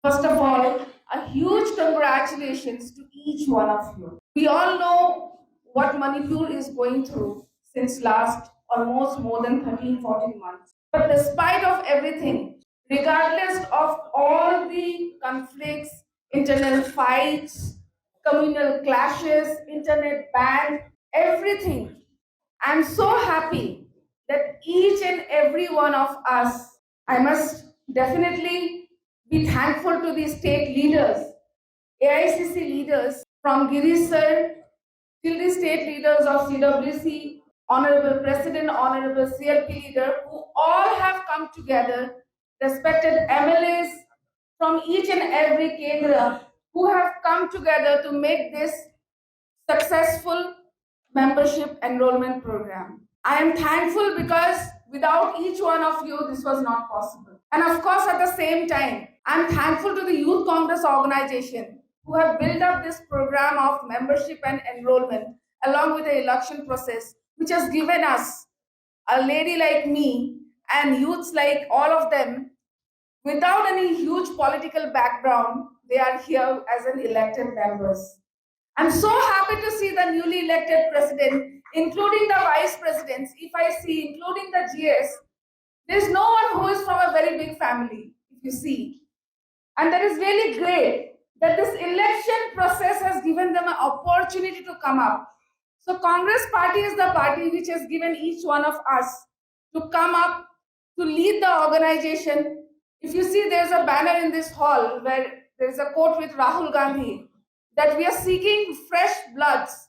First of all, a huge congratulations to each one of you. We all know what Manipur is going through since last almost more than 13-14 months. But despite of everything, regardless of all the conflicts, internal fights, communal clashes, internet ban, everything, I'm so happy that each and every one of us, I must definitely be thankful to the state leaders, AICC leaders from Girish sir till the state leaders of CWC, Honorable President, Honorable CLP leader, who all have come together, respected MLAs from each and every Kendra, who have come together to make this successful membership enrollment program. I am thankful because without each one of you, this was not possible. And of course, at the same time, I'm thankful to the Youth Congress organization who have built up this program of membership and enrollment along with the election process, which has given us a lady like me and youths like all of them without any huge political background. They are here as an elected members. I'm so happy to see the newly elected president, including the vice presidents, if I see, including the GS. There's no one who is from a very big family, if you see. And that is really great that this election process has given them an opportunity to come up. So Congress party is the party which has given each one of us to come up to lead the organization. If you see, there's a banner in this hall where there's a quote with Rahul Gandhi that we are seeking fresh bloods.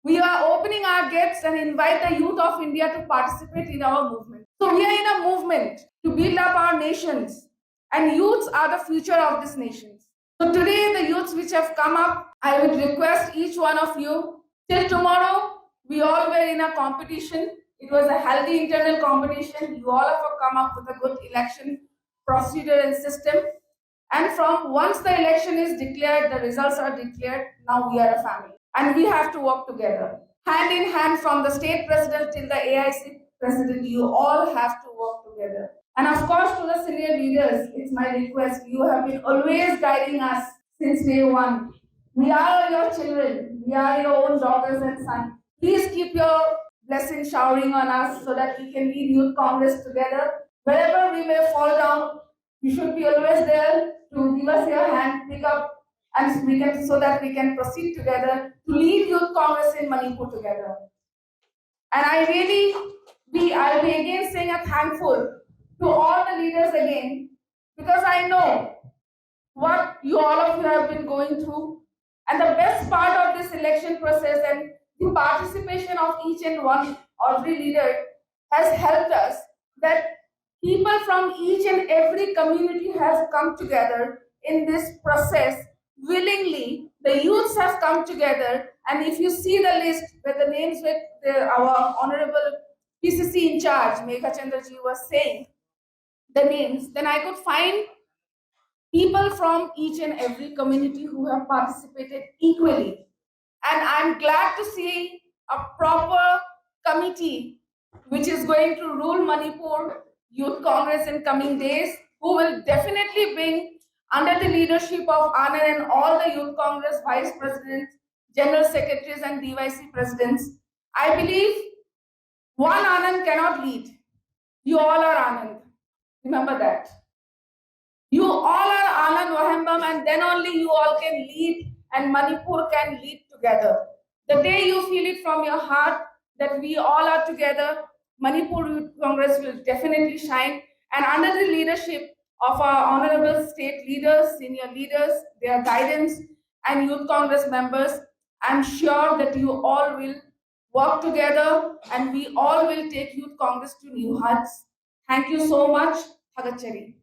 We are opening our gates and invite the youth of India to participate in our movement. So we are in a movement to build up our nations, and youths are the future of this nation. So today, the youths which have come up, I would request each one of you, till tomorrow, we all were in a competition. It was a healthy internal competition. You all have come up with a good election procedure and system. And from once the election is declared, the results are declared, now we are a family. And we have to work together. Hand in hand from the state president till the AIC president, you all have to work together. And of course, to the senior leaders, it's my request, you have been always guiding us since day one. We are your children. We are your own daughters and sons. Please keep your blessings showering on us so that we can lead Youth Congress together. Wherever we may fall down, you should be always there to give us your hand, pick up, and we can so that we can proceed together to lead Youth Congress in Manipur together. And I'll be again saying a thankful to all the leaders again, because I know what all of you have been going through. And the best part of this election process and the participation of each and one every leader has helped us that people from each and every community have come together in this process willingly. The youths have come together, and if you see the list where the names with our honorable PCC Incharge, Megha Chandraji, was saying the names, then I could find people from each and every community who have participated equally. And I'm glad to see a proper committee which is going to rule Manipur Youth Congress in coming days, who will definitely bring under the leadership of Anand and all the Youth Congress vice presidents, general secretaries and DYC presidents. I believe one Anand cannot lead. You all are Anand. Remember that. You all are Anand Wahembam, and then only you all can lead and Manipur can lead together. The day you feel it from your heart that we all are together, Manipur Youth Congress will definitely shine. And under the leadership of our honorable state leaders, senior leaders, their guidance, and Youth Congress members, I'm sure that you all will work together and we all will take Youth Congress to new heights. Thank you so much. Thagachari.